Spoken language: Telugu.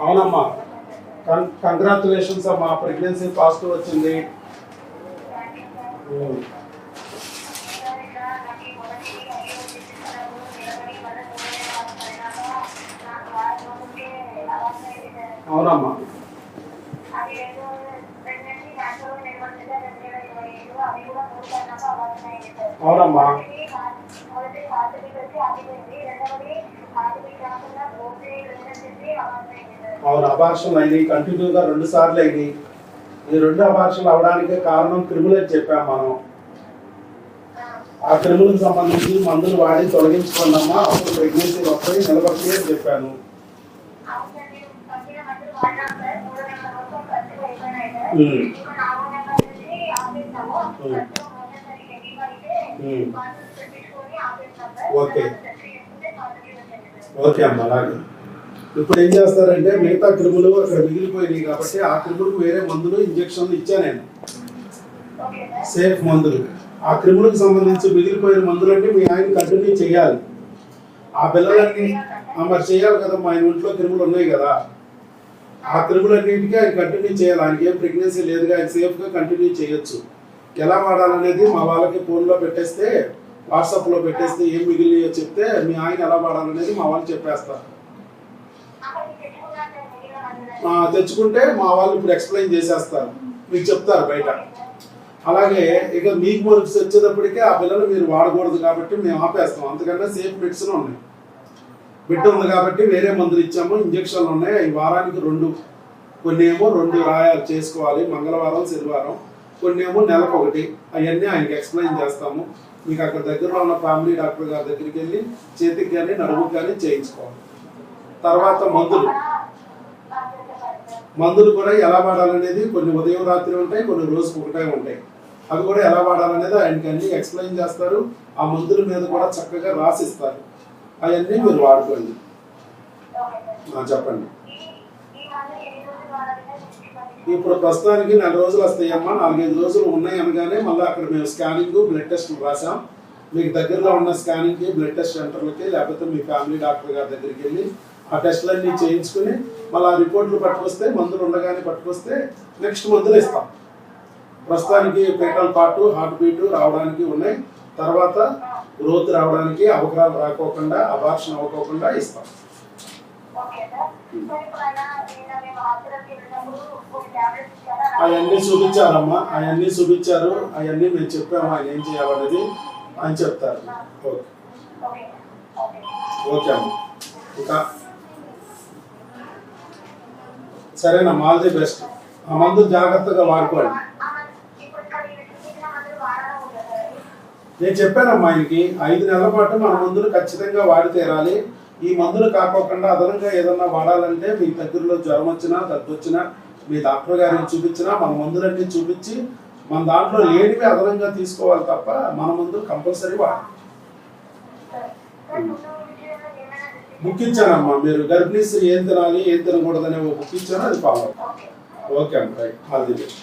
అవునమ్మా, కంగ్రాచులేషన్స్ అమ్మా, ప్రెగ్నెన్సీ పాజిటివ్ వచ్చింది. అవునమ్మా. అవునమ్మా. అవును, అబార్షన్ అయినాయి, కంటిన్యూగా 2 సార్లు అయినాయి. ఈ 2 అబార్షన్లు అవడానికి కారణం క్రిములు అని చెప్పాం మనం. ఆ క్రిములకు సంబంధించి మందులు వాడి తొలగించుకున్నామా, అప్పుడు ప్రెగ్నెన్సీ వస్తాయి, నిలబడతాయి అని చెప్పాను. ఓకే ఓకే అమ్మ, అలాగే. ఇప్పుడు ఏం చేస్తారంటే మిగతా క్రిములు అక్కడ మిగిలిపోయినాయి కాబట్టి ఆ క్రిములకు వేరే మందులు ఇంజక్షన్లు ఇచ్చా నేను, సేఫ్ మందులు. ఆ క్రిములకు సంబంధించి మిగిలిపోయిన మందులన్నీ మీ ఆయన కంటిన్యూ చేయాలి. ఆ పిల్లలన్నీ మరి చేయాలి కదమ్మా, ఆయన ఇంట్లో క్రిములు ఉన్నాయి కదా, ఆ క్రిములన్నింటికి ఆయన కంటిన్యూ చేయాలి. ఆయనకి ఏం ప్రెగ్నెన్సీ లేదుగా, ఆయన సేఫ్గా కంటిన్యూ చేయొచ్చు. ఎలా వాడాలనేది మా వాళ్ళకి ఫోన్లో పెట్టేస్తే, వాట్సాప్లో పెట్టేస్తే ఏం మిగిలినాయో చెప్తే మీ ఆయన ఎలా వాడాలనేది మా వాళ్ళు చెప్పేస్తారు. తెచ్చుకుంటే మా వాళ్ళు ఇప్పుడు ఎక్స్ప్లెయిన్ చేసేస్తారు, మీకు చెప్తారు బయట. అలాగే ఇక మీకు మనకు వచ్చేటప్పటికే ఆ పిల్లలు మీరు వాడకూడదు కాబట్టి మేము ఆపేస్తాం. అంతకన్నా సేఫ్ మెడిసిన్ ఉన్నాయి. బిడ్డ ఉంది కాబట్టి వేరే మందులు ఇచ్చాము, ఇంజక్షన్లు ఉన్నాయి. ఈ వారానికి 2, కొన్ని ఏమో 2 రాయాలు చేసుకోవాలి, మంగళవారం శనివారం, కొన్ని ఏమో నెలకు 1. అవన్నీ ఆయనకి ఎక్స్ప్లెయిన్ చేస్తాము. మీకు అక్కడ దగ్గరలో ఉన్న ఫ్యామిలీ డాక్టర్ గారి దగ్గరికి వెళ్ళి చేతికి కానీ నడుముకి కానీ చేయించుకోవాలి. తర్వాత మందులు కూడా ఎలా వాడాలనేది కొన్ని ఉదయం రాత్రి ఉంటాయి, కొన్ని రోజుకు ఒకటే ఉంటాయి. అవి కూడా ఎలా వాడాలనేది ఆయనకి అన్ని ఎక్స్ప్లెయిన్ చేస్తారు. ఆ మందుల మీద కూడా చక్కగా రాసిస్తారు. అవన్నీ మీరు వాడుకోండి. చెప్పండి. ఇప్పుడు ప్రస్తుతానికి 4 రోజులు వస్తాయమ్మా, 4-5 రోజులు ఉన్నాయి అనగానే మళ్ళీ అక్కడ మేము స్కానింగ్, బ్లడ్ టెస్ట్లు రాసాం. మీకు దగ్గరలో ఉన్న స్కానింగ్కి, బ్లడ్ టెస్ట్ సెంటర్లకి, లేకపోతే మీ ఫ్యామిలీ డాక్టర్ గారి దగ్గరికి వెళ్ళి ఆ టెస్టులన్నీ చేయించుకుని మళ్ళీ ఆ రిపోర్ట్లు పట్టుకొస్తే, మందులు ఉండగానే పట్టుకొస్తే నెక్స్ట్ మందులు ఇస్తాం. ప్రస్తుతానికి పేటల్ పార్ట్, హార్ట్ బీట్ రావడానికి ఉన్నాయి. తర్వాత గ్రోత్ రావడానికి, అవకరాలు రాకోకుండా, అబార్షన్ అవ్వకోకుండా ఇస్తాం. అవన్నీ చూపించారమ్మా, అవన్నీ చూపించారు, అవన్నీ మేము చెప్పాము ఆయన ఏం చేయాలనేది అని చెప్తారు. ఓకే ఓకే అమ్మ. ఇంకా సరేనమ్మా, ఆల్ ది బెస్ట్. ఆ మందు జాగ్రత్తగా వాడుకోండి. నేను చెప్పానమ్మా ఆయనకి 5 నెలల పాటు మన మందులు ఖచ్చితంగా వాడి తీరాలి. ఈ మందులు కాకోకుండా అదనంగా ఏదన్నా వాడాలంటే మీ దగ్గరలో జ్వరం వచ్చినా, దగ్గు వచ్చినా మీ డాక్టర్ గారికి చూపించినా మన మందులన్నీ చూపించి మన దాంట్లో లేనివి అదనంగా తీసుకోవాలి తప్ప మన మందులు కంపల్సరీ వాడాలి. బుక్ ఇచ్చానమ్మా, మీరు గర్భిణీ స్త్రీ ఏం తినాలి ఏం తినకూడదనే బుక్ ఇచ్చాను, అది ఫాలో. ఓకే అమ్మ, రైట్. All the best.